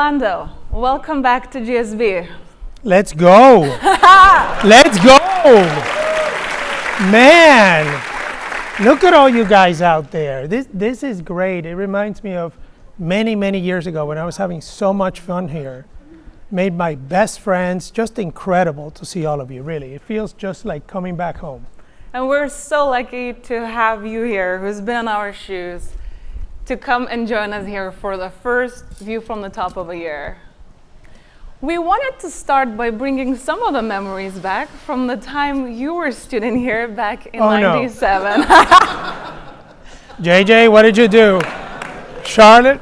Orlando, welcome back to GSB. Let's go. Let's go. Man, look at all you guys out there. This is great. It reminds me of many years ago when I was having so much fun here. Made my best friends. Just incredible to see all of you, really. It feels just like coming back home. And we're so lucky to have you here, who's been in our shoes, to come and join us here for the first View from the Top of a year. We wanted to start by bringing some of the memories back from the time you were a student here back in '97. JJ, what did you do? Charlotte?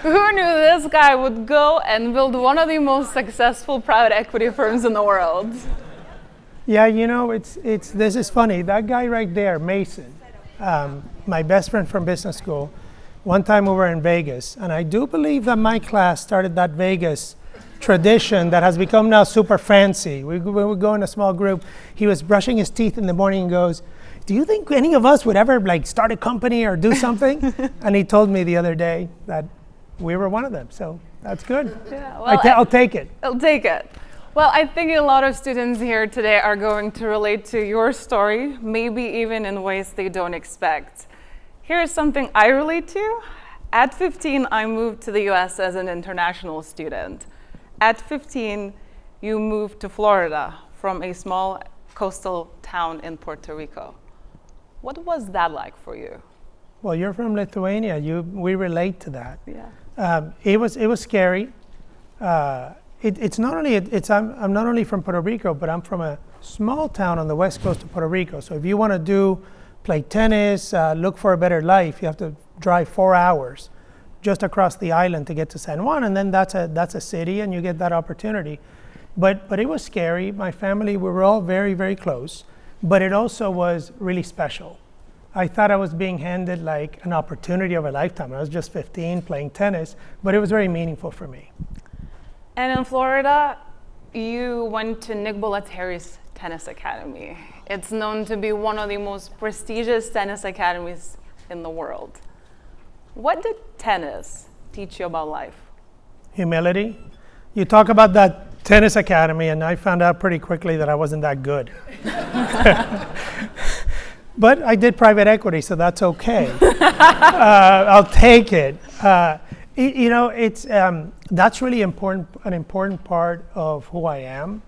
Who knew this guy would go and build one of the most successful private equity firms in the world? Yeah, you know, this is funny. That guy right there, Mason, my best friend from business school, one time we were in Vegas, and I do believe that my class started that Vegas tradition that has become now super fancy. We would go in a small group. He was brushing his teeth in the morning and goes, "Do you think any of us would ever start a company or do something?" And he told me the other day that we were one of them, so that's good. Yeah, well, I'll take it. I'll take it. Well, I think a lot of students here today are going to relate to your story, maybe even in ways they don't expect. Here's something I relate to. At 15, I moved to the US as an international student. At 15, you moved to Florida from a small coastal town in Puerto Rico. What was that like for you? Well, you're from Lithuania. We relate to that. Yeah. It was scary. It's not only I'm not only from Puerto Rico, but I'm from a small town on the west coast of Puerto Rico. So if you want to play tennis, look for a better life, you have to drive 4 hours just across the island to get to San Juan, and then that's a city, and you get that opportunity. But it was scary. My family, we were all very close, but it also was really special. I thought I was being handed like an opportunity of a lifetime. I was just 15 playing tennis, but it was very meaningful for me. And in Florida, you went to Nick Bollettieri's tennis academy. It's known to be one of the most prestigious tennis academies in the world. What did tennis teach you about life? Humility. You talk about that tennis academy, and I found out pretty quickly that I wasn't that good. But I did private equity, so that's okay. I'll take it. That's really an important part of who I am,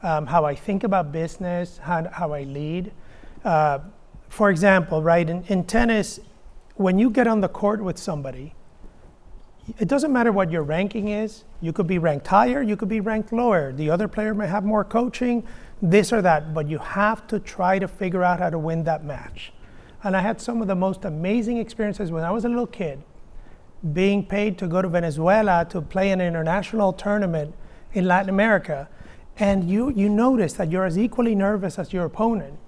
how I think about business, how I lead. For example, right, in tennis, when you get on the court with somebody, it doesn't matter what your ranking is. You could be ranked higher, you could be ranked lower. The other player may have more coaching, this or that, but you have to try to figure out how to win that match. And I had some of the most amazing experiences when I was a little kid, being paid to go to Venezuela to play an international tournament in Latin America, and you notice that you're as equally nervous as your opponent.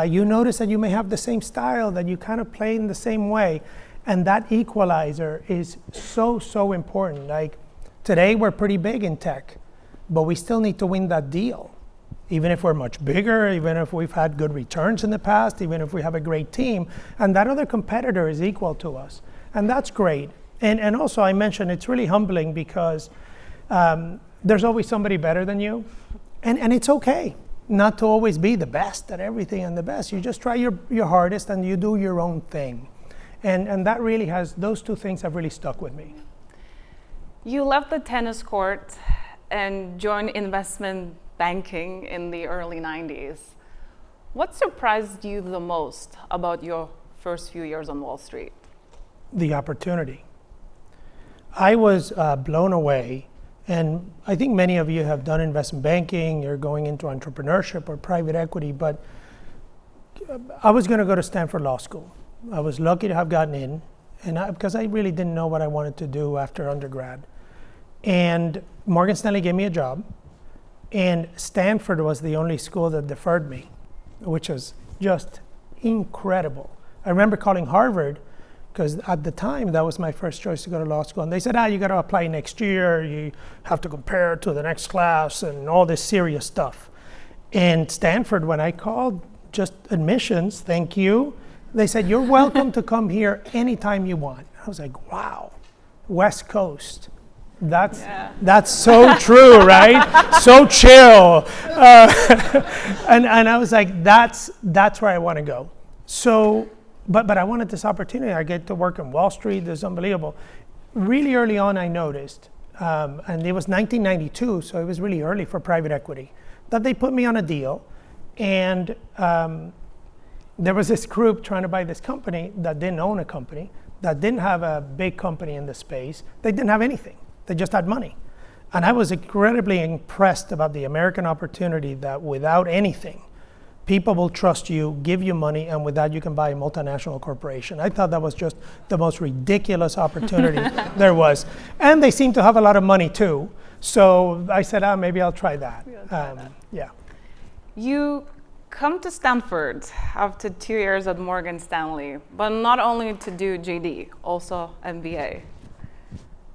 You notice that you may have the same style, that you kind of play in the same way, and that equalizer is so important. Like today we're pretty big in tech, but we still need to win that deal. Even if we're much bigger, even if we've had good returns in the past, even if we have a great team, and that other competitor is equal to us, and that's great. And also I mentioned it's really humbling because there's always somebody better than you. And it's okay not to always be the best at everything and the best. You just try your hardest and you do your own thing. And that really those two things have really stuck with me. You left the tennis court and joined investment banking in the early 90s. What surprised you the most about your first few years on Wall Street? The opportunity. I was blown away, and I think many of you have done investment banking, you're going into entrepreneurship or private equity, but I was going to go to Stanford Law School. I was lucky to have gotten in, and because I really didn't know what I wanted to do after undergrad. And Morgan Stanley gave me a job, and Stanford was the only school that deferred me, which was just incredible. I remember calling Harvard, because at the time, that was my first choice to go to law school. And they said, you got to apply next year. You have to compare to the next class and all this serious stuff. And Stanford, when I called just admissions, thank you, they said, you're welcome to come here anytime you want. I was like, wow, West Coast. That's so true, right? So chill. And I was like, that's where I want to go. So, but I wanted this opportunity. I get to work in Wall Street. This is unbelievable. Really early on, I noticed, and it was 1992, so it was really early for private equity, that they put me on a deal. And there was this group trying to buy this company that didn't own a company, that didn't have a big company in the space. They didn't have anything. They just had money. And I was incredibly impressed about the American opportunity that without anything, people will trust you, give you money, and with that you can buy a multinational corporation. I thought that was just the most ridiculous opportunity there was. And they seem to have a lot of money too. So I said, maybe I'll try that. Yeah. You come to Stanford after 2 years at Morgan Stanley, but not only to do JD, also MBA.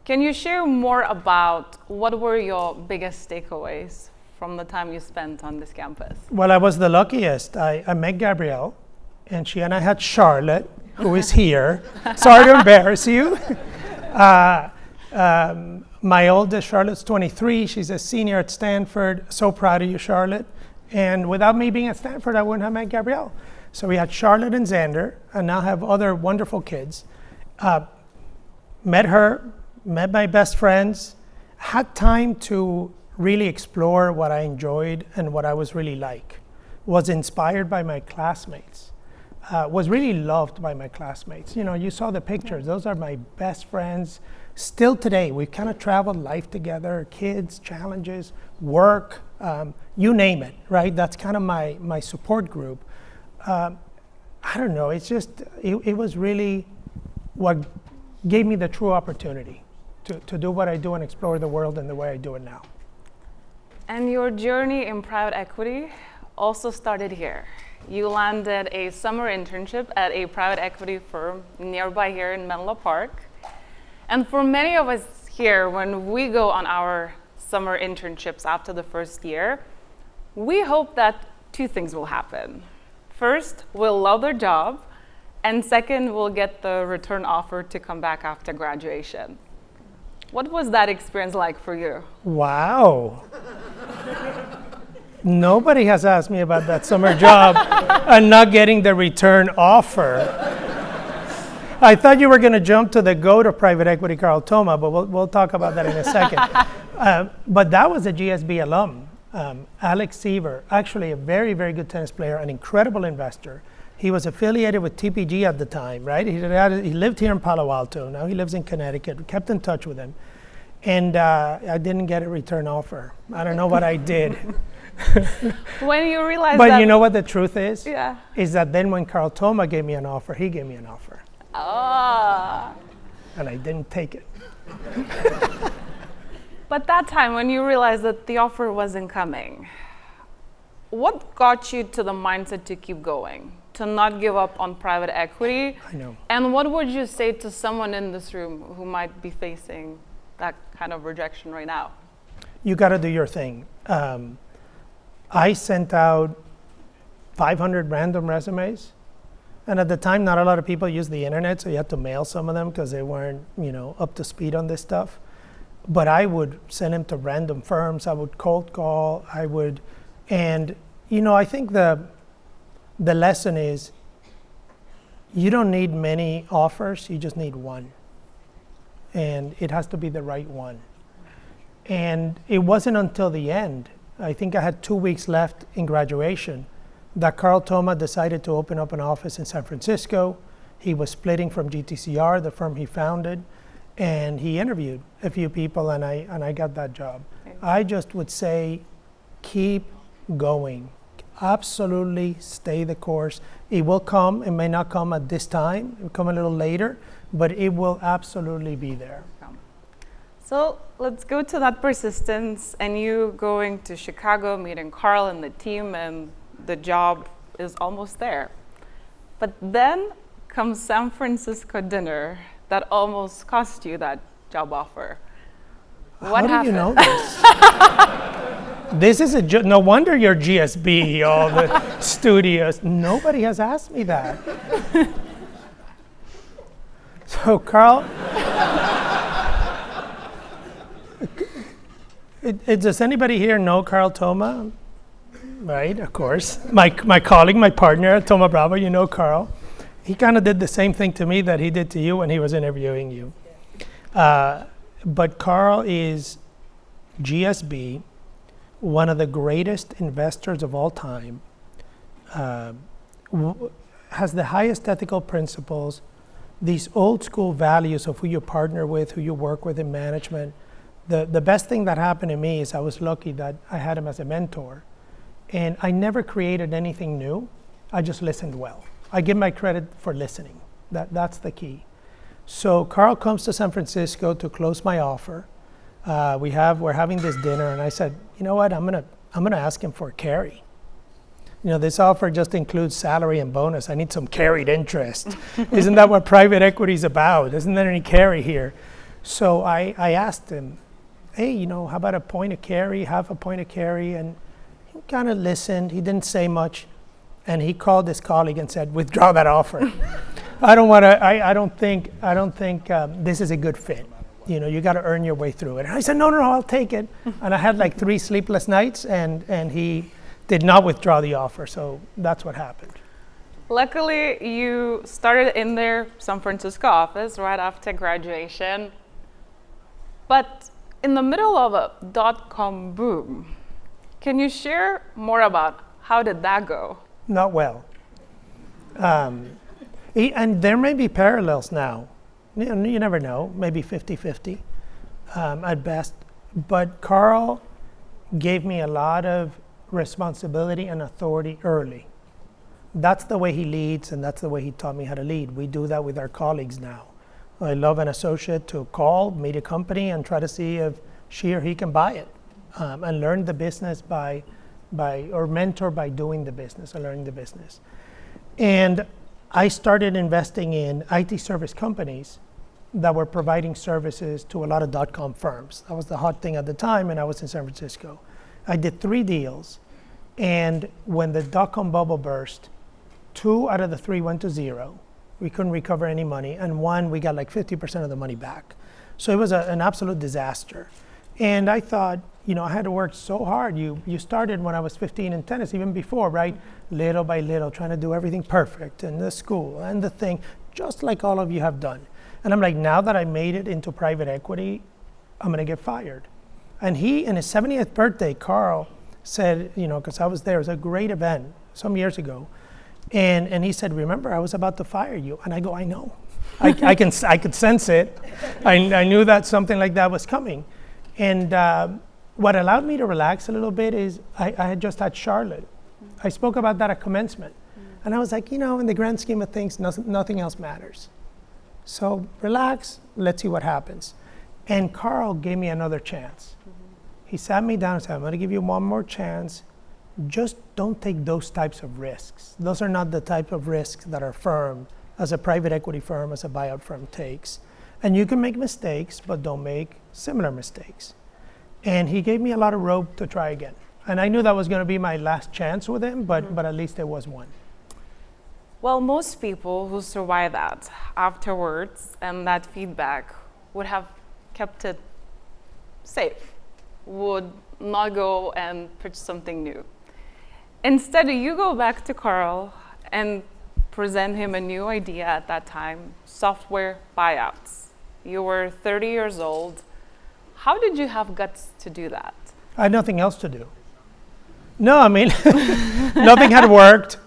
Can you share more about what were your biggest takeaways from the time you spent on this campus? Well, I was the luckiest. I met Gabrielle, and she and I had Charlotte, who is here. Sorry to embarrass you. My oldest, Charlotte's 23. She's a senior at Stanford. So proud of you, Charlotte. And without me being at Stanford, I wouldn't have met Gabrielle. So we had Charlotte and Xander, and now have other wonderful kids. Met her, met my best friends, had time to really explore what I enjoyed and what I was really like. Was inspired by my classmates. Was really loved by my classmates. You know, you saw the pictures. Those are my best friends. Still today, we've kind of traveled life together, kids, challenges, work, you name it, right? That's kind of my support group. I don't know, it's just, it was really what gave me the true opportunity to do what I do and explore the world in the way I do it now. And your journey in private equity also started here. You landed a summer internship at a private equity firm nearby here in Menlo Park. And for many of us here, when we go on our summer internships after the first year, we hope that two things will happen. First, we'll love their job, and second, we'll get the return offer to come back after graduation. What was that experience like for you? Wow. Nobody has asked me about that summer job and not getting the return offer. I thought you were going to jump to the GOAT of private equity, Carl Thoma, but we'll talk about that in a second. But that was a GSB alum, Alex Seaver, actually a very, very good tennis player, an incredible investor. He was affiliated with TPG at the time, right? He lived here in Palo Alto. Now he lives in Connecticut. We kept in touch with him. And I didn't get a return offer. I don't know what I did. When you realized But you know what the truth is? Yeah. Is that then when Carl Thoma gave me an offer, he gave me an offer. Ah. And I didn't take it. But that time when you realized that the offer wasn't coming, what got you to the mindset to keep going, to not give up on private equity? I know. And what would you say to someone in this room who might be facing that kind of rejection right now? You got to do your thing. I sent out 500 random resumes. And at the time, not a lot of people used the internet, so you had to mail some of them because they weren't, up to speed on this stuff. But I would send them to random firms. I would cold call. And I think the lesson is you don't need many offers. You just need one. And it has to be the right one. And it wasn't until the end, I think I had 2 weeks left in graduation, that Carl Thoma decided to open up an office in San Francisco. He was splitting from GTCR, the firm he founded, and he interviewed a few people, and I got that job. Okay. I just would say, keep going. Absolutely stay the course. It will come. It may not come at this time. It will come a little later, but it will absolutely be there. So let's go to that persistence and you going to Chicago, meeting Carl and the team, and the job is almost there. But then comes San Francisco dinner that almost cost you that job offer. What happened? How do you know this? This is no wonder you're GSB, all the studios. Nobody has asked me that. So Carl, Does anybody here know Carl Thoma? Right, of course. My colleague, my partner at Thoma Bravo, you know Carl. He kind of did the same thing to me that he did to you when he was interviewing you. But Carl is GSB, one of the greatest investors of all time, has the highest ethical principles, these old school values of who you partner with, who you work with in management. The best thing that happened to me is I was lucky that I had him as a mentor. And I never created anything new. I just listened well. I give my credit for listening. That's the key. So Carl comes to San Francisco to close my offer. We're having this dinner, and I said, you know what? I'm gonna ask him for carry. You know, this offer just includes salary and bonus. I need some carried interest. Isn't that what private equity is about? Isn't there any carry here? So I asked him, hey, you know, how about a point of carry, half a point of carry? And he kind of listened. He didn't say much. And he called his colleague and said, withdraw that offer. I don't think this is a good fit. You know, you got to earn your way through it. And I said, no, I'll take it. And I had like 3 sleepless nights, and he did not withdraw the offer. So that's what happened. Luckily, you started in their San Francisco office right after graduation. But in the middle of a dot-com boom, can you share more about how did that go? Not well. And there may be parallels now. You never know, maybe 50-50 at best. But Carl gave me a lot of responsibility and authority early. That's the way he leads, and that's the way he taught me how to lead. We do that with our colleagues now. I love an associate to call, meet a company, and try to see if she or he can buy it, and learn the business or mentor by doing the business or learning the business. And I started investing in IT service companies that were providing services to a lot of dot-com firms. That was the hot thing at the time, and I was in San Francisco. I did 3 deals, and when the dot-com bubble burst, 2 out of the 3 went to zero. We couldn't recover any money, and 1, we got like 50% of the money back. So it was an absolute disaster. And I thought, you know, I had to work so hard. You started when I was 15 in tennis, even before, right? Little by little, trying to do everything perfect, and the school, and the thing, just like all of you have done. And I'm like, now that I made it into private equity, I'm gonna get fired. And he, in his 70th birthday, Carl said, you know, because I was there, it was a great event some years ago. And he said, remember, I was about to fire you. And I go, I know. I could sense it. I knew that something like that was coming. And what allowed me to relax a little bit is I had just had Charlotte. I spoke about that at commencement. And I was like, you know, in the grand scheme of things, nothing else matters. So relax, let's see what happens. And Carl gave me another chance. He sat me down and said, I'm gonna give you one more chance. Just don't take those types of risks. Those are not the type of risks that our firm, as a private equity firm, as a buyout firm takes. And you can make mistakes, but don't make similar mistakes. And he gave me a lot of rope to try again. And I knew that was gonna be my last chance with him, but at least there was one. Well, most people who survive that afterwards and that feedback would have kept it safe, would not go and pitch something new. Instead, you go back to Carl and present him a new idea at that time, software buyouts. You were 30 years old. How did you have guts to do that? I had nothing else to do. No, I mean, nothing had worked.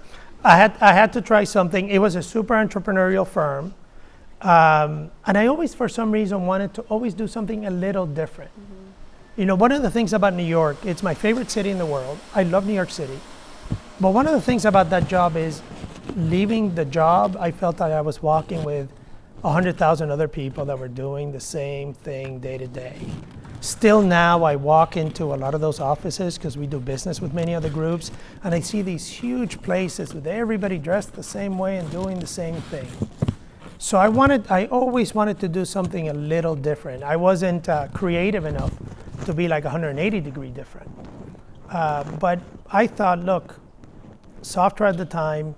I had to try something. It was a super entrepreneurial firm. And I always, for some reason, wanted to always do something a little different. You know, one of the things about New York, it's my favorite city in the world. I love New York City. But one of the things about that job is leaving the job, I felt that I was walking with 100,000 other people that were doing the same thing day to day. Still now, I walk into a lot of those offices because we do business with many other groups, and I see these huge places with everybody dressed the same way and doing the same thing. So I always wanted to do something a little different. I wasn't creative enough to be like 180 degree different. But I thought, look, software at the time,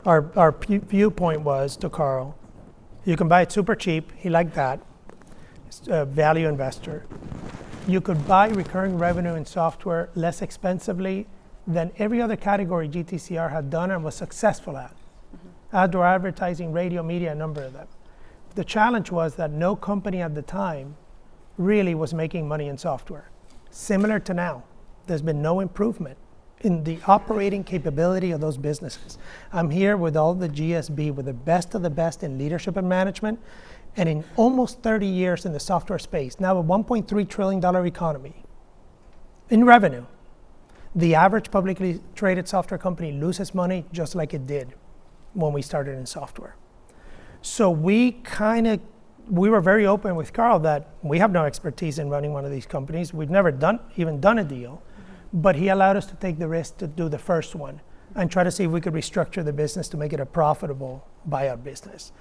our viewpoint was to Carl, you can buy it super cheap. He liked that. He's a value investor. you could buy recurring revenue in software less expensively than every other category GTCR had done and was successful at. Outdoor advertising, radio, media, a number of them. The challenge was that no company at the time really was making money in software. Similar to now, there's been no improvement in the operating capability of those businesses. I'm here with all the GSB, with the best of the best in leadership and management, and in almost 30 years in the software space, now a $1.3 trillion economy in revenue. The average publicly traded software company loses money just like it did when we started in software. So we were very open with Carl that we have no expertise in running one of these companies. We've never even done a deal, but he allowed us to take the risk to do the first one and try to see if we could restructure the business to make it a profitable buyout business.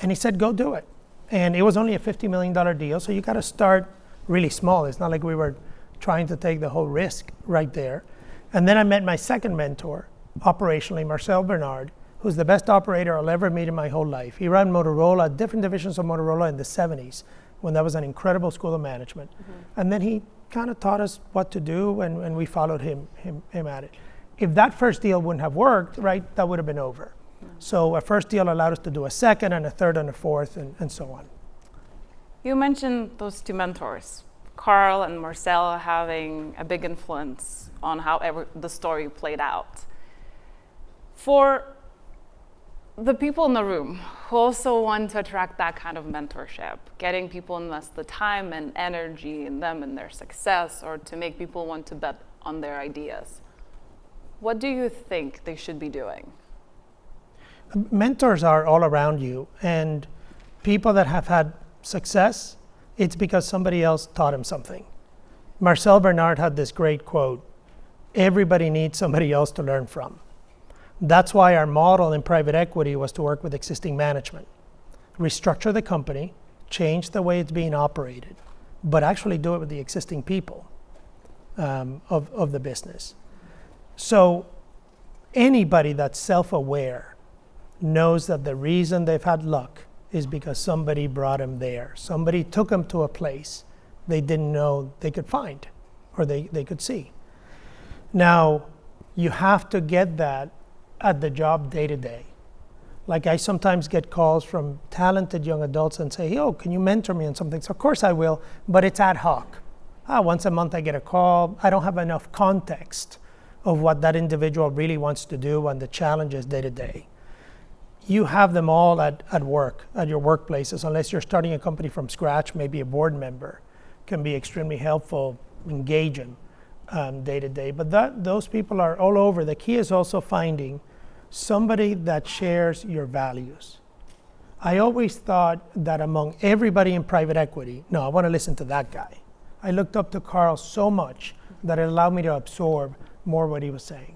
And he said, go do it. And it was only a $50 million deal, so you got to start really small. It's not like we were trying to take the whole risk right there. And then I met my second mentor, operationally, Marcel Bernard, who's the best operator I'll ever meet in my whole life. He ran Motorola, different divisions of Motorola in the 70s, when that was an incredible school of management. And then he kind of taught us what to do, and we followed him at it. If that first deal wouldn't have worked, right, that would have been over. So a first deal allowed us to do a second and a third and a fourth and so on. You mentioned those two mentors, Carl and Marcel, having a big influence on how the story played out. For the people in the room who also want to attract that kind of mentorship, getting people to invest the time and energy in them and their success, or to make people want to bet on their ideas, what do you think they should be doing? Mentors are all around you, and people that have had success, it's because somebody else taught them something. Marcel Bernard had this great quote, everybody needs somebody else to learn from. That's why our model in private equity was to work with existing management, restructure the company, change the way it's being operated, but actually do it with the existing people of the business. So anybody that's self-aware knows that the reason they've had luck is because somebody brought them there. Somebody took them to a place they didn't know they could find or they could see. Now, you have to get that at the job day to day. Like I sometimes get calls from talented young adults and say, "Oh, can you mentor me on something?" So of course I will, but it's ad hoc. Once a month I get a call. I don't have enough context of what that individual really wants to do and the challenges day to day. You have them all at work, at your workplaces, unless you're starting a company from scratch. Maybe a board member can be extremely helpful, engaging day to day. But those people are all over. The key is also finding somebody that shares your values. I always thought that among everybody in private equity, no, I want to listen to that guy. I looked up to Carl so much that it allowed me to absorb more what he was saying.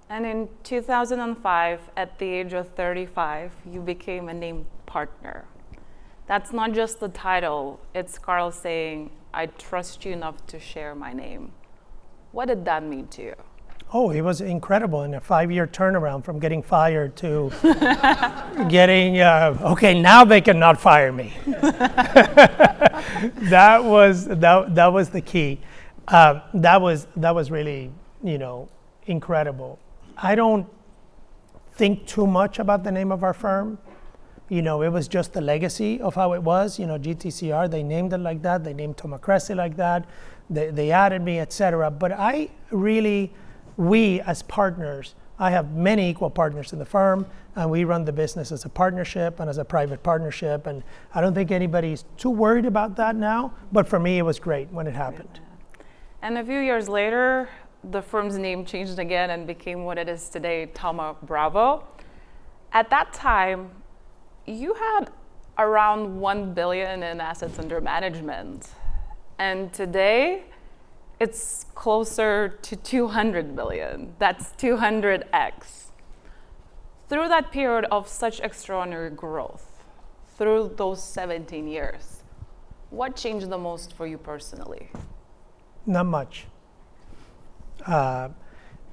And in 2005, at the age of 35, you became a named partner. That's not just the title, it's Carl saying, "I trust you enough to share my name." What did that mean to you? Oh, it was incredible in a 5-year turnaround from getting fired to getting, okay, now they cannot fire me. That was the key. That was really, incredible. I don't think too much about the name of our firm. It was just the legacy of how it was. GTCR, they named it like that. They named Thoma Bravo like that. They added me, etc. But we as partners, I have many equal partners in the firm, and we run the business as a partnership and as a private partnership. And I don't think anybody's too worried about that now. But for me, it was great when it happened. And a few years later, the firm's name changed again and became what it is today, Thoma Bravo. At that time, you had around $1 billion in assets under management. And today, it's closer to 200 billion. That's 200x. Through that period of such extraordinary growth, through those 17 years, what changed the most for you personally? Not much.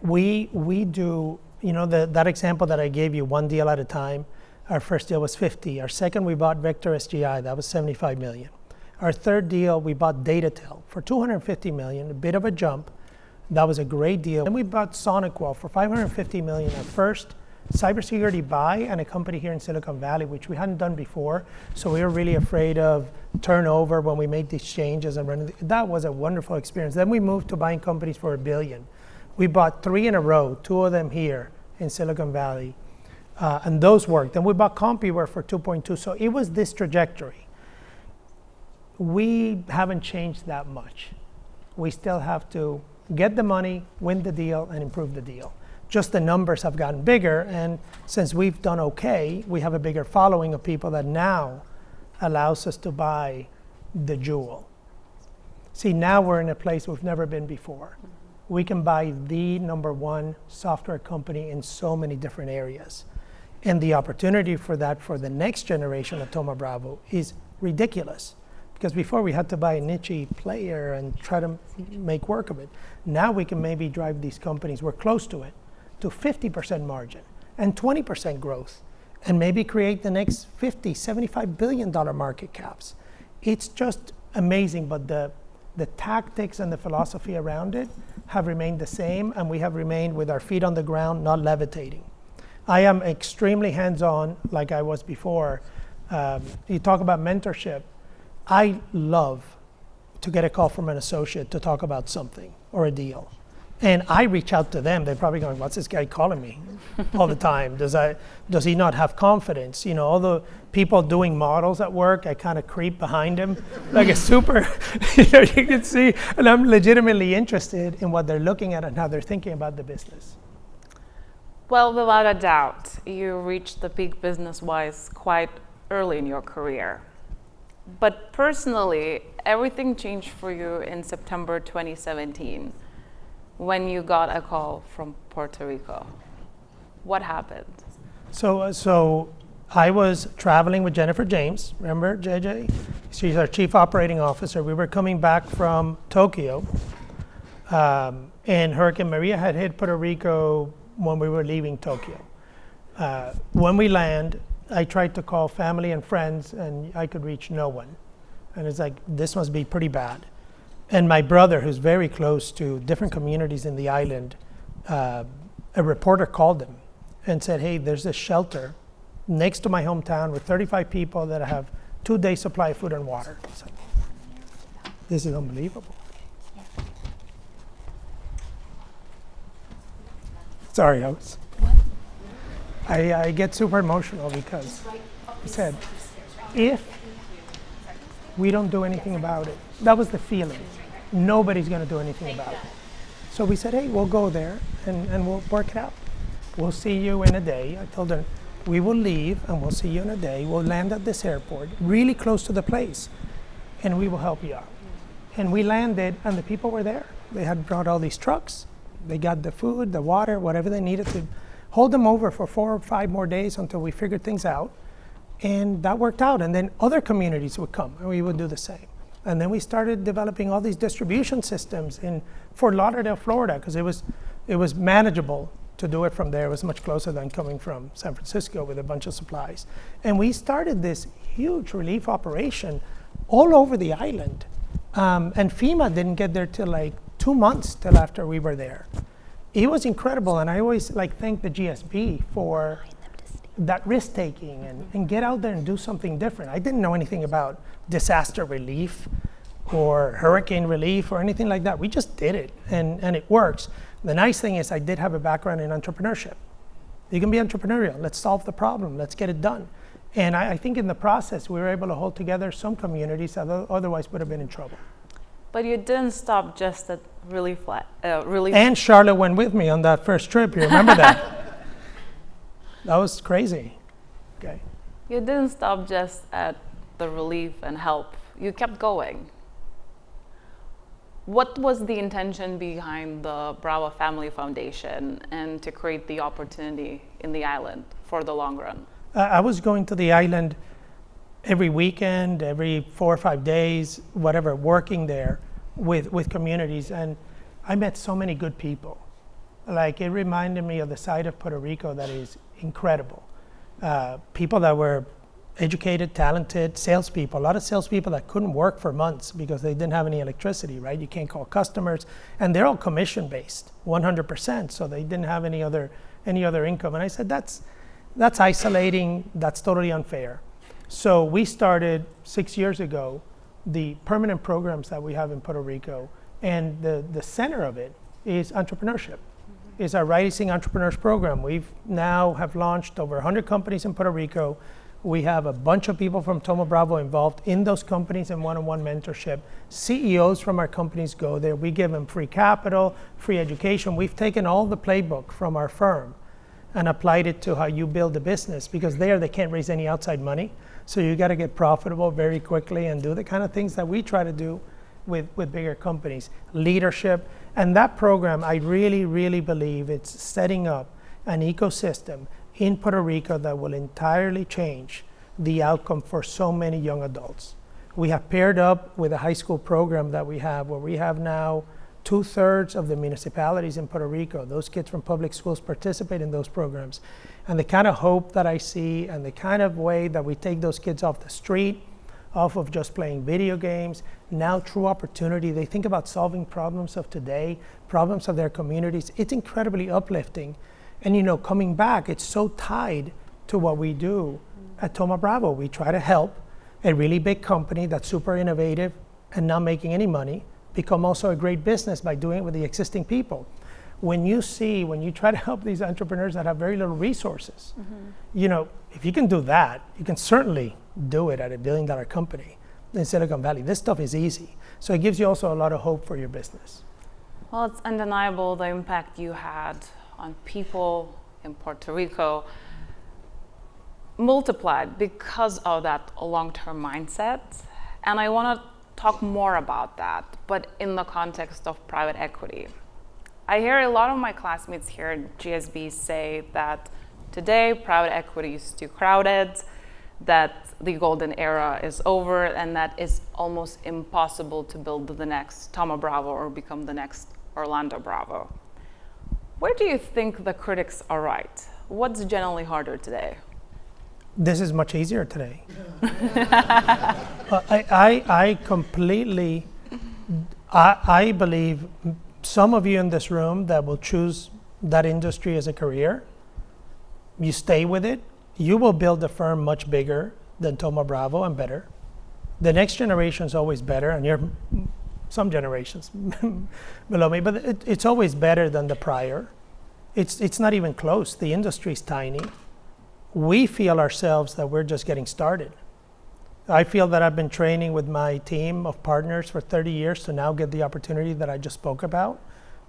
We do, that example that I gave you, one deal at a time. Our first deal was 50. Our second, we bought Vector SGI. That was 75 million. Our third deal, we bought Datatel for $250 million, a bit of a jump. That was a great deal. Then we bought SonicWall for $550 million, our first cybersecurity buy, and a company here in Silicon Valley, which we hadn't done before. So we were really afraid of turnover when we made these changes and running. That was a wonderful experience. Then we moved to buying companies for $1 billion. We bought 3 in a row, 2 of them here in Silicon Valley, and those worked. Then we bought CompuWare for 2.2. So it was this trajectory. We haven't changed that much. We still have to get the money, win the deal, and improve the deal. Just the numbers have gotten bigger, and since we've done okay, we have a bigger following of people that now allows us to buy the jewel. See, now we're in a place we've never been before. We can buy the #1 software company in so many different areas. And the opportunity for that for the next generation of Thoma Bravo is ridiculous. Because before we had to buy a niche player and try to make work of it. Now we can maybe drive these companies, we're close to it, to 50% margin and 20% growth, and maybe create the next $50, $75 billion market caps. It's just amazing, but the tactics and the philosophy around it have remained the same, and we have remained with our feet on the ground, not levitating. I am extremely hands-on, like I was before. You talk about mentorship. I love to get a call from an associate to talk about something or a deal. And I reach out to them. They're probably going, what's this guy calling me all the time? Does he not have confidence? You know, all the people doing models at work, I kind of creep behind him like a super, you can see, and I'm legitimately interested in what they're looking at and how they're thinking about the business. Well, without a doubt, you reached the peak business-wise quite early in your career. But personally, everything changed for you in September 2017 when you got a call from Puerto Rico. What happened? So I was traveling with Jennifer James. Remember JJ? She's our chief operating officer. We were coming back from Tokyo, and Hurricane Maria had hit Puerto Rico when we were leaving Tokyo. When we land, I tried to call family and friends, and I could reach no one. And it's like, this must be pretty bad. And my brother, who's very close to different communities in the island, a reporter called him and said, hey, there's this shelter next to my hometown with 35 people that have 2 days supply of food and water. It's like, this is unbelievable. Sorry, host. I get super emotional because he said, if we don't do anything about it, that was the feeling. Nobody's going to do anything about it. So we said, hey, we'll go there and we'll work it out. We'll see you in a day. I told her, we will leave and we'll see you in a day. We'll land at this airport, really close to the place, and we will help you out. And we landed, and the people were there. They had brought all these trucks. They got the food, the water, whatever they needed to hold them over for 4 or 5 more days until we figured things out. And that worked out. And then other communities would come and we would do the same. And then we started developing all these distribution systems in Fort Lauderdale, Florida, because it was manageable to do it from there. It was much closer than coming from San Francisco with a bunch of supplies. And we started this huge relief operation all over the island. And FEMA didn't get there till like 2 months till after we were there. It was incredible, and I always thank the GSB for that risk taking and get out there and do something different. I didn't know anything about disaster relief or hurricane relief or anything like that. We just did it, and it works. The nice thing is I did have a background in entrepreneurship. You can be entrepreneurial. Let's solve the problem. Let's get it done. And I think in the process, we were able to hold together some communities that otherwise would have been in trouble. But you didn't stop just at relief. And Charlotte went with me on that first trip. You remember that? That was crazy. Okay. You didn't stop just at the relief and help. You kept going. What was the intention behind the Bravo Family Foundation and to create the opportunity in the island for the long run? I was going to the island every weekend, every 4 or 5 days, whatever, working there with communities, and I met so many good people. Like, it reminded me of the side of Puerto Rico that is incredible. People that were educated, talented salespeople, a lot of salespeople that couldn't work for months because they didn't have any electricity, right? You can't call customers, and they're all commission based, 100%, so they didn't have any other income. And I said, that's isolating, that's totally unfair. So we started 6 years ago the permanent programs that we have in Puerto Rico, and the center of it is entrepreneurship. Is our Rising Entrepreneurs program. We've now have launched over 100 companies in Puerto Rico. We have a bunch of people from Thoma Bravo involved in those companies in one-on-one mentorship. CEOs from our companies go there. We give them free capital, free education. We've taken all the playbook from our firm and applied it to how you build a business, because there they can't raise any outside money. So you got to get profitable very quickly and do the kind of things that we try to do with bigger companies. Leadership. And that program, I really, really believe it's setting up an ecosystem in Puerto Rico that will entirely change the outcome for so many young adults. We have paired up with a high school program that we have, where we have now 2/3 of the municipalities in Puerto Rico. Those kids from public schools participate in those programs. And the kind of hope that I see and the kind of way that we take those kids off the street, off of just playing video games, now true opportunity. They think about solving problems of today, problems of their communities. It's incredibly uplifting. And coming back, it's so tied to what we do at Thoma Bravo. We try to help a really big company that's super innovative and not making any money become also a great business by doing it with the existing people. When you try to help these entrepreneurs that have very little resources, if you can do that, you can certainly do it at $1 billion company in Silicon Valley. This stuff is easy. So it gives you also a lot of hope for your business. Well, it's undeniable the impact you had on people in Puerto Rico, multiplied because of that long-term mindset. And I want to talk more about that, but in the context of private equity. I hear a lot of my classmates here at GSB say that today private equity is too crowded, that the golden era is over, and that it's almost impossible to build the next Thoma Bravo or become the next Orlando Bravo. Where do you think the critics are right? What's generally harder today? This is much easier today. I completely, I believe some of you in this room that will choose that industry as a career, you stay with it, you will build a firm much bigger than Thoma Bravo and better. The next generation is always better, and you're some generations below me, but it's always better than the prior. It's not even close. The industry's tiny. We feel ourselves that we're just getting started. I feel that I've been training with my team of partners for 30 years to now get the opportunity that I just spoke about.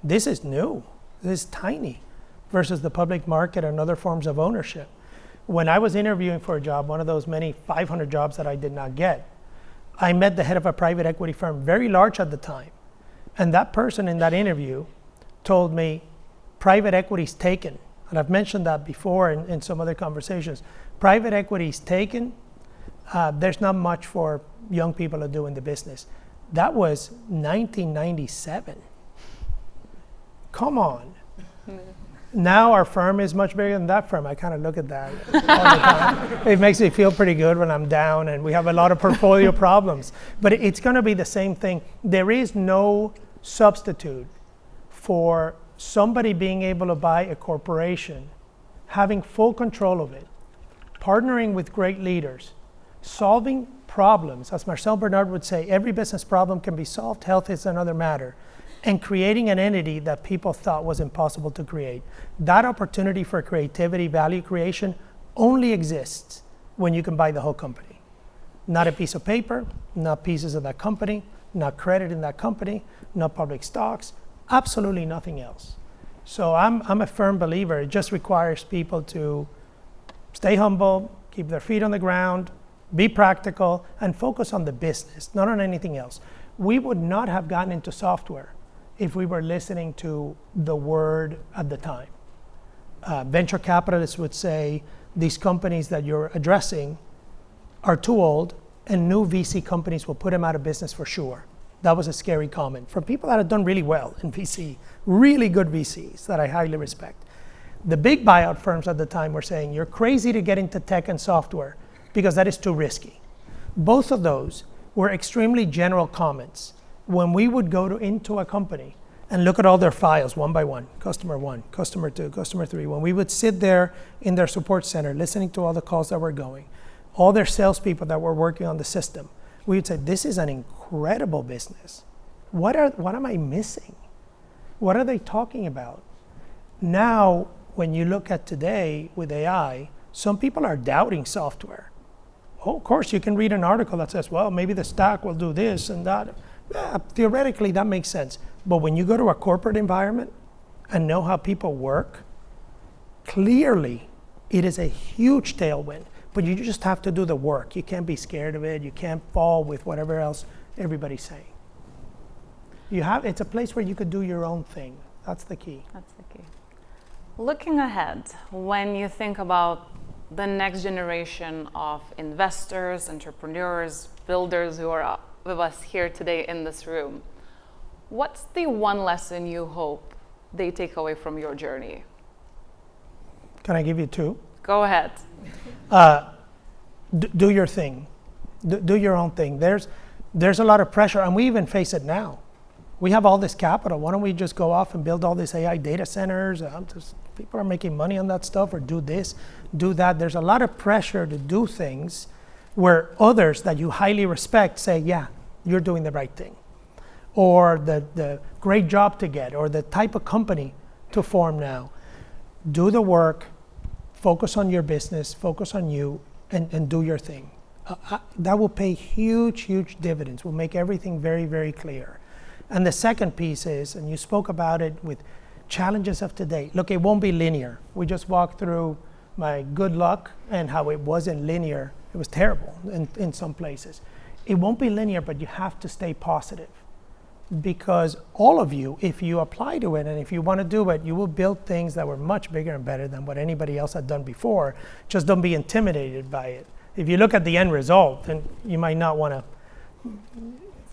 This is new. This is tiny versus the public market and other forms of ownership. When I was interviewing for a job, one of those many 500 jobs that I did not get, I met the head of a private equity firm, very large at the time. And that person in that interview told me, private equity's taken. And I've mentioned that before in some other conversations. Private equity's taken. There's not much for young people to do in the business. That was 1997. Come on. Now our firm is much bigger than that firm. I kind of look at that all the time. It makes me feel pretty good when I'm down, and we have a lot of portfolio problems. But it's going to be the same thing. There is no substitute for somebody being able to buy a corporation, having full control of it, partnering with great leaders, solving problems. As Marcel Bernard would say, every business problem can be solved. Health is another matter. And creating an entity that people thought was impossible to create. That opportunity for creativity, value creation, only exists when you can buy the whole company. Not a piece of paper, not pieces of that company, not credit in that company, not public stocks, absolutely nothing else. So I'm a firm believer. It just requires people to stay humble, keep their feet on the ground, be practical, and focus on the business, not on anything else. We would not have gotten into software if we were listening to the word at the time. Venture capitalists would say these companies that you're addressing are too old, and new VC companies will put them out of business for sure. That was a scary comment from people that have done really well in VC, really good VCs that I highly respect. The big buyout firms at the time were saying, you're crazy to get into tech and software. because that is too risky. Both of those were extremely general comments. When we would go into a company and look at all their files one by one, customer 1, customer 2, customer 3, when we would sit there in their support center listening to all the calls that were going, all their salespeople that were working on the system, we would say, this is an incredible business. What am I missing? What are they talking about? Now, when you look at today with AI, some people are doubting software. Oh, of course, you can read an article that says, well, maybe the stack will do this and that. Yeah, theoretically, that makes sense. But when you go to a corporate environment and know how people work, clearly, it is a huge tailwind. But you just have to do the work. You can't be scared of it. You can't fall with whatever else everybody's saying. It's a place where you could do your own thing. That's the key. That's the key. Looking ahead, when you think about the next generation of investors, entrepreneurs, builders who are with us here today in this room, what's the one lesson you hope they take away from your journey? Can I give you 2? Go ahead. Do your thing. Do your own thing. There's a lot of pressure, and we even face it now. We have all this capital. Why don't we just go off and build all these AI data centers? People are making money on that stuff, or do this, do that. There's a lot of pressure to do things where others that you highly respect say, yeah, you're doing the right thing. Or the great job to get, or the type of company to form now. Do the work, focus on your business, focus on you, and do your thing. That will pay huge, huge dividends, will make everything very, very clear. And the second piece is, and you spoke about it with challenges of today. Look, it won't be linear. We just walked through my good luck and how it wasn't linear. It was terrible in some places. It won't be linear, but you have to stay positive. Because all of you, if you apply to it and if you want to do it, you will build things that were much bigger and better than what anybody else had done before. Just don't be intimidated by it. If you look at the end result, then you might not want to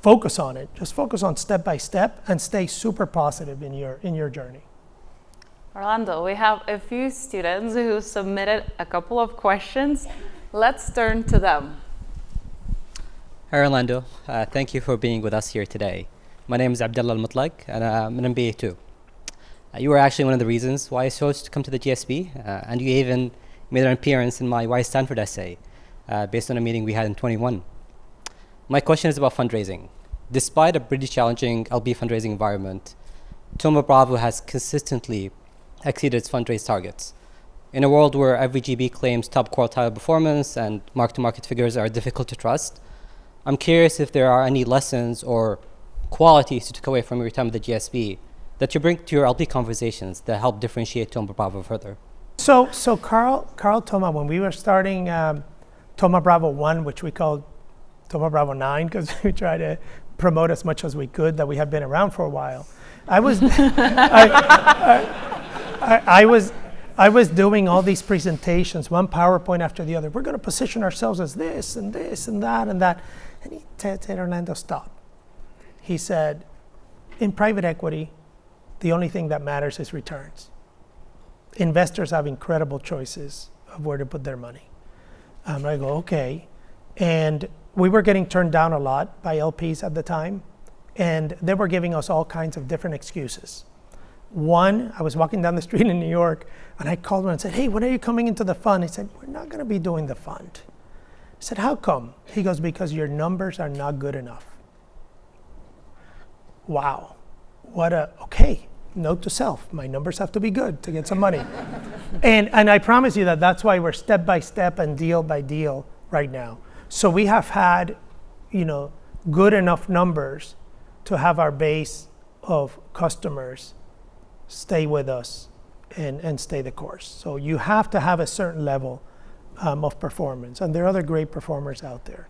focus on it. Just focus on step by step and stay super positive in your journey. Orlando, we have a few students who submitted a couple of questions. Let's turn to them. Hi, Orlando. Thank you for being with us here today. My name is Abdullah Al-Mutlaq, and I'm an MBA too. You were actually one of the reasons why I chose to come to the GSB, and you even made an appearance in my Why Stanford essay, based on a meeting we had in 21. My question is about fundraising. Despite a pretty challenging LP fundraising environment, Thoma Bravo has consistently exceeded its fundraise targets. In a world where every GB claims top quartile performance and mark-to-market figures are difficult to trust, I'm curious if there are any lessons or qualities you took away from your time at the GSB that you bring to your LP conversations that help differentiate Thoma Bravo further. So Carl Thoma, when we were starting Thoma Bravo 1, which we called Thoma Bravo 9, because we tried to promote as much as we could that we had been around for a while. I was doing all these presentations, one PowerPoint after the other. We're going to position ourselves as this and this and that and that. And he said, Orlando, stop. He said, in private equity, the only thing that matters is returns. Investors have incredible choices of where to put their money. I go, okay. And we were getting turned down a lot by LPs at the time, and they were giving us all kinds of different excuses. One, I was walking down the street in New York, and I called him and said, hey, when are you coming into the fund? He said, we're not going to be doing the fund. I said, how come? He goes, because your numbers are not good enough. Wow. Okay, note to self, my numbers have to be good to get some money. and I promise you that's why we're step by step and deal by deal right now. So we have had, good enough numbers to have our base of customers stay with us and stay the course. So you have to have a certain level of performance, and there are other great performers out there.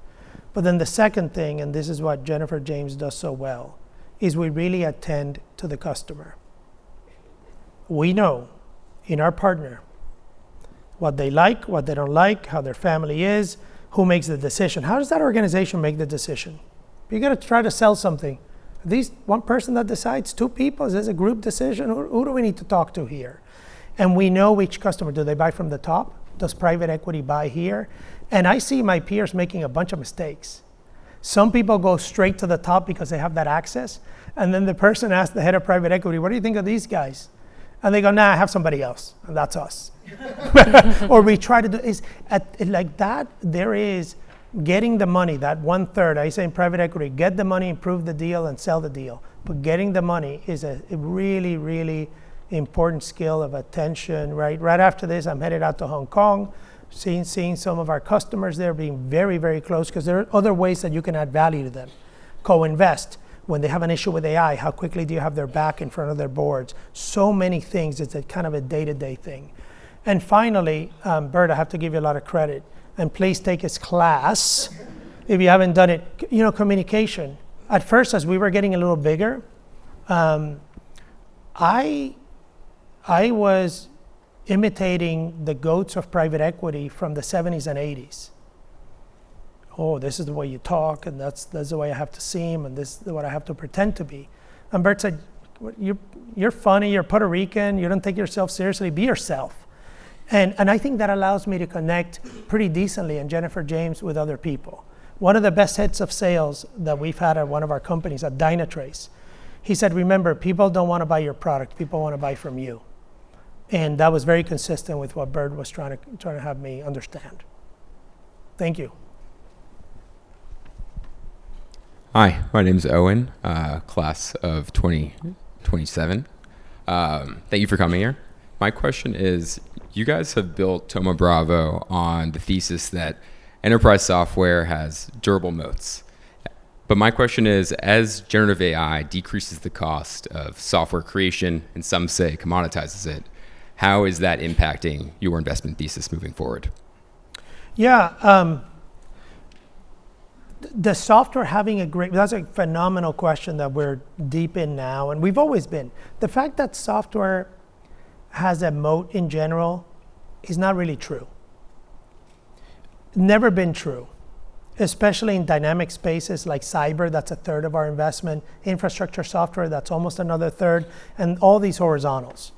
But then the second thing, and this is what Jennifer James does so well, is we really attend to the customer. We know in our partner what they like, what they don't like, how their family is, who makes the decision. How does that organization make the decision? You're going to try to sell something. These one person that decides, two people, is this a group decision? Who do we need to talk to here? And we know each customer. Do they buy from the top? does private equity buy here? And I see my peers making a bunch of mistakes. Some people go straight to the top because they have that access. And then the person asks the head of private equity, what do you think of these guys? And they go, nah, I have somebody else, and that's us. Or we try to do, like that, there is getting the money, that 1/3, I say in private equity, get the money, improve the deal, and sell the deal. But getting the money is a really, really important skill of attention, right? Right after this, I'm headed out to Hong Kong, seeing some of our customers there, being very, very close, because there are other ways that you can add value to them. Co-invest. When they have an issue with AI, how quickly do you have their back in front of their boards? So many things, it's a kind of a day-to-day thing. And finally, Bert, I have to give you a lot of credit, and please take his class if you haven't done it. You know, communication. At first, as we were getting a little bigger, I was imitating the goats of private equity from the 70s and 80s. Oh, this is the way you talk, and that's the way I have to seem, and this is what I have to pretend to be. And Bert said, you're funny, you're Puerto Rican, you don't take yourself seriously, be yourself. And I think that allows me to connect pretty decently, and Jennifer James, with other people. One of the best heads of sales that we've had at one of our companies, at Dynatrace, he said, remember, people don't want to buy your product, people want to buy from you. And that was very consistent with what Bert was trying to have me understand. Thank you. Hi, my name is Owen, class of 2027. Thank you for coming here. My question is, you guys have built Thoma Bravo on the thesis that enterprise software has durable moats. But my question is, as generative AI decreases the cost of software creation, and some say commoditizes it, how is that impacting your investment thesis moving forward? Yeah, the software having that's a phenomenal question that we're deep in now, and we've always been. The fact that software has a moat in general is not really true. Never been true, especially in dynamic spaces like cyber, that's 1/3 of our investment, infrastructure software, that's almost another 1/3, and all these horizontals.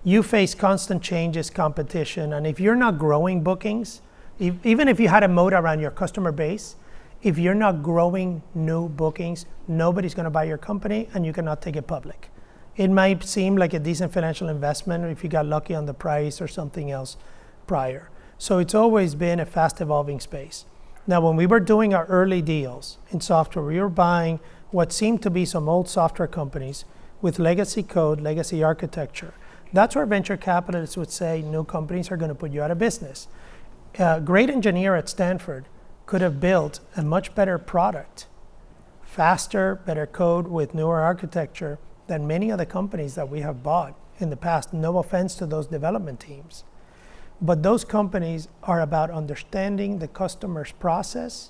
You face constant changes, competition, and if you're not growing bookings, even if you had a moat around your customer base, if you're not growing new bookings, nobody's going to buy your company, and you cannot take it public. It might seem like a decent financial investment if you got lucky on the price or something else prior. So it's always been a fast evolving space. Now, when we were doing our early deals in software, we were buying what seemed to be some old software companies with legacy code, legacy architecture. That's where venture capitalists would say new companies are going to put you out of business. A great engineer at Stanford could have built a much better product, faster, better code with newer architecture than many of the companies that we have bought in the past. No offense to those development teams. But those companies are about understanding the customer's process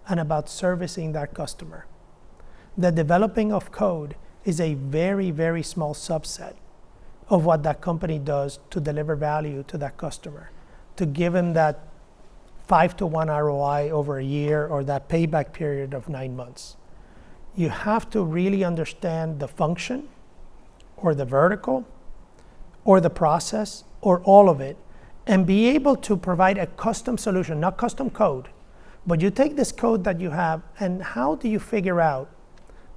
and about servicing that customer. The developing of code is a very, very small subset of what that company does to deliver value to that customer, to give him that 5-to-1 ROI over a year or that payback period of 9 months. You have to really understand the function or the vertical or the process or all of it and be able to provide a custom solution, not custom code, but you take this code that you have and how do you figure out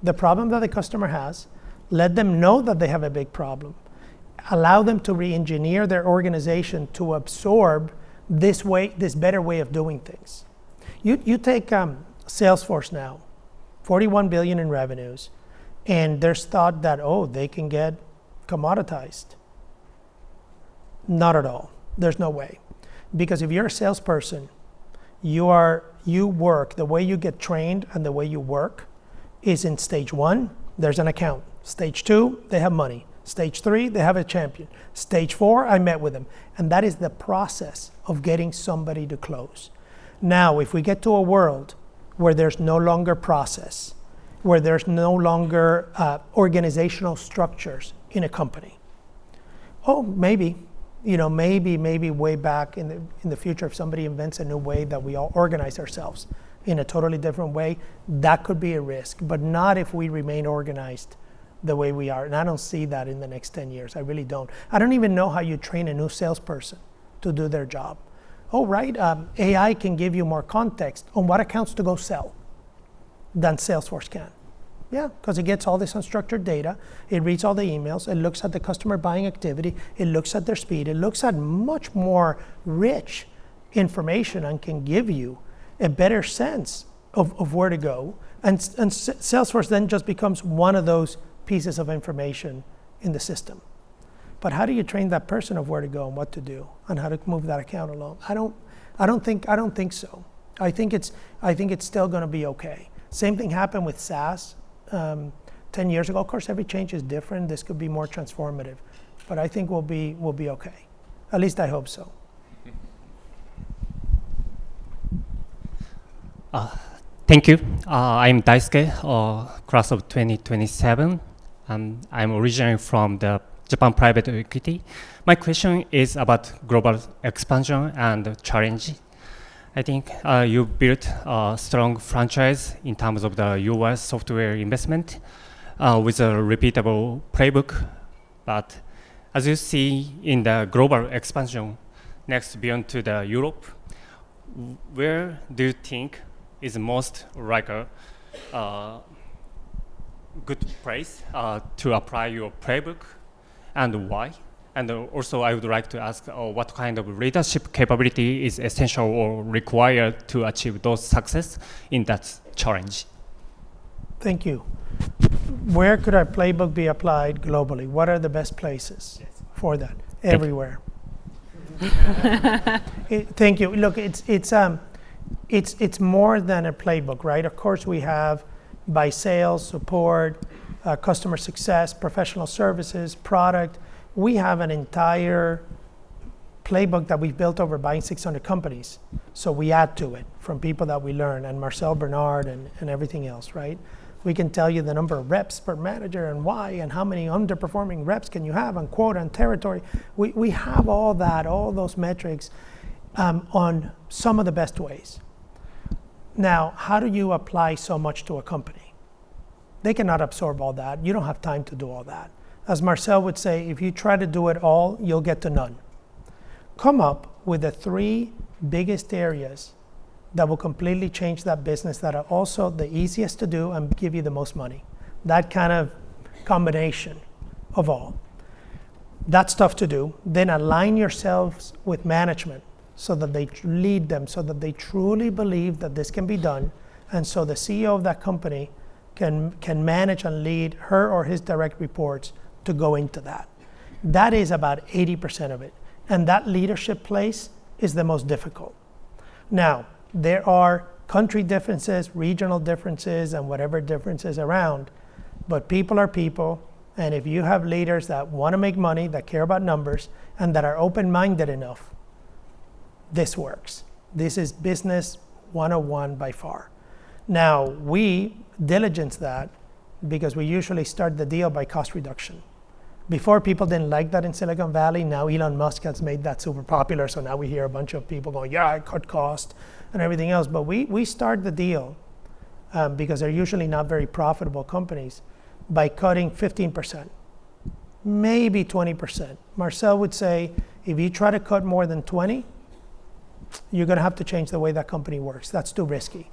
the problem that the customer has, let them know that they have a big problem, allow them to re-engineer their organization to absorb this better way of doing things. You take Salesforce now, 41 billion in revenues, and there's thought that, they can get commoditized. Not at all. There's no way. Because if you're a salesperson, you work, the way you get trained and the way you work is in stage 1, there's an account. Stage 2, they have money. Stage 3, they have a champion. Stage 4, I met with them. And that is the process of getting somebody to close. Now, if we get to a world where there's no longer process, where there's no longer organizational structures in a company, maybe way back in the future, if somebody invents a new way that we all organize ourselves in a totally different way, that could be a risk, but not if we remain organized the way we are. And I don't see that in the next 10 years. I really don't. I don't even know how you train a new salesperson to do their job. oh, right, AI can give you more context on what accounts to go sell than Salesforce can. Yeah, because it gets all this unstructured data, it reads all the emails, it looks at the customer buying activity, it looks at their speed, it looks at much more rich information and can give you a better sense of where to go. And Salesforce then just becomes one of those pieces of information in the system. But how do you train that person of where to go and what to do and how to move that account along? I don't think so. I think it's still going to be okay. Same thing happened with SaaS 10 years ago. Of course, every change is different. This could be more transformative, but I think we'll be okay. At least I hope so. Thank you. I'm Daisuke, class of 2027. I'm originally from the Japan private equity. My question is about global expansion and challenge. I think you built a strong franchise in terms of the US software investment with a repeatable playbook. But as you see in the global expansion next beyond to the Europe, where do you think is most like a good place to apply your playbook and why? And also I would like to ask what kind of leadership capability is essential or required to achieve those success in that challenge? Thank you. Where could our playbook be applied globally? What are the best places for that? Everywhere. Thank you. Look, it's more than a playbook, right? Of course, we have by sales, support, customer success, professional services, product. We have an entire playbook that we've built over buying 600 companies. So we add to it from people that we learn, and Marcel Bernard and everything else, right? We can tell you the number of reps per manager and why, and how many underperforming reps can you have on quota and territory. We have all that, all those metrics on some of the best ways. Now, how do you apply so much to a company? They cannot absorb all that. You don't have time to do all that. As Marcel would say, if you try to do it all, you'll get to none. Come up with the 3 biggest areas that will completely change that business that are also the easiest to do and give you the most money. That kind of combination of all. That's tough to do. Then align yourselves with management so that they lead them, so that they truly believe that this can be done. And so the CEO of that company can manage and lead her or his direct reports to go into that. That is about 80% of it. And that leadership place is the most difficult. Now, there are country differences, regional differences, and whatever differences around, but people are people. And if you have leaders that want to make money, that care about numbers, and that are open-minded enough, this works. This is business 101 by far. Now, we diligence that because we usually start the deal by cost reduction. Before, people didn't like that in Silicon Valley. Now Elon Musk has made that super popular, so now we hear a bunch of people going, yeah, I cut cost and everything else. But we start the deal because they're usually not very profitable companies by cutting 15%, maybe 20%. Marcel would say, if you try to cut more than 20, you're going to have to change the way that company works. That's too risky,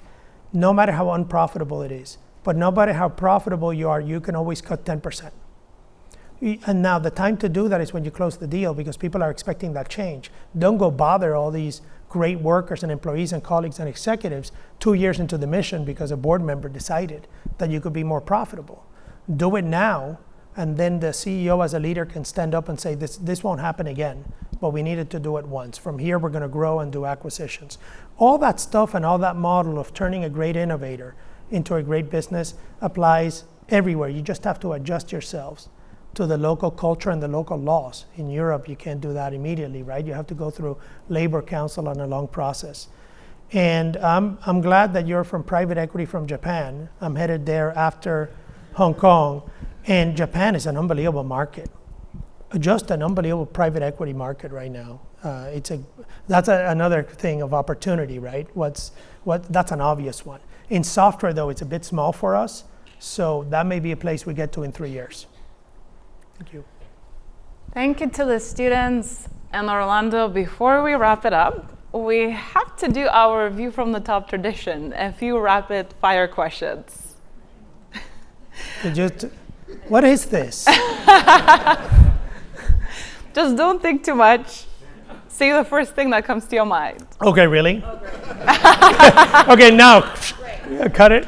no matter how unprofitable it is. But no matter how profitable you are, you can always cut 10%. And now the time to do that is when you close the deal, because people are expecting that change. Don't go bother all these great workers and employees and colleagues and executives 2 years into the mission because a board member decided that you could be more profitable. Do it now, and then the CEO as a leader can stand up and say, this won't happen again, but we needed to do it once. From here, we're going to grow and do acquisitions. All that stuff and all that model of turning a great innovator into a great business applies everywhere. You just have to adjust yourselves to the local culture and the local laws. In Europe, you can't do that immediately, right? You have to go through labor council and a long process. And I'm glad that you're from private equity from Japan. I'm headed there after Hong Kong. And Japan is an unbelievable market. Just an unbelievable private equity market right now. That's another thing of opportunity, right? That's an obvious one. In software, though, it's a bit small for us. So that may be a place we get to in 3 years. Thank you. Thank you to the students. And Orlando, before we wrap it up, we have to do our view from the top tradition, a few rapid fire questions. What is this? Just don't think too much. Say the first thing that comes to your mind. Okay, really? Okay, now, cut it.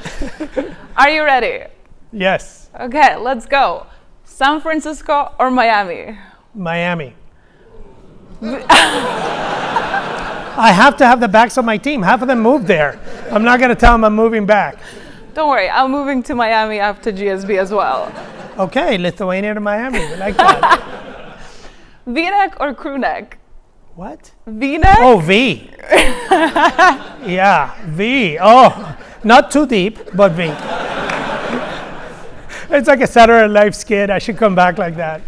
Are you ready? Yes, Okay, let's go. San Francisco or Miami? Miami. I have to have the backs of my team. Half of them moved there. I'm not going to tell them I'm moving back. Don't worry, I'm moving to Miami after GSB as well. Okay, Lithuania to Miami. We like that. V-neck or crew neck? What? V-neck? Oh, V. Yeah, V. Oh, not too deep, but V. It's like a Saturday Night Live skit. I should come back like that.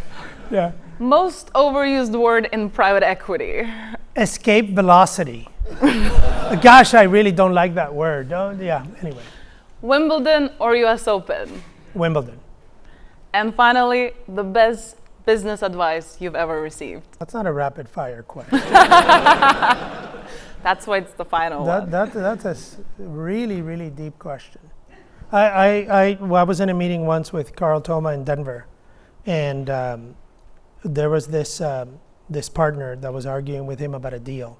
Yeah. Most overused word in private equity? Escape velocity. Gosh, I really don't like that word. Yeah, anyway. Wimbledon or US Open? Wimbledon. And finally, the best business advice you've ever received? That's not a rapid fire question. That's why it's the final one. That's a really, really deep question. I was in a meeting once with Carl Thoma in Denver, and there was this partner that was arguing with him about a deal.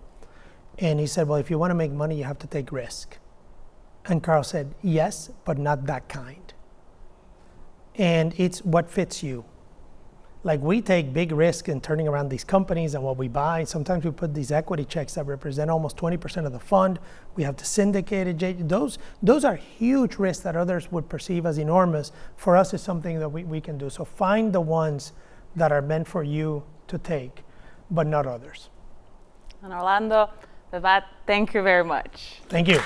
And he said, well, if you want to make money, you have to take risk. And Carl said, yes, but not that kind. And it's what fits you. Like, we take big risk in turning around these companies and what we buy. Sometimes we put these equity checks that represent almost 20% of the fund. We have to syndicate it. Those are huge risks that others would perceive as enormous. For us, it's something that we can do. So find the ones that are meant for you to take, but not others. And Orlando, with that, thank you very much. Thank you.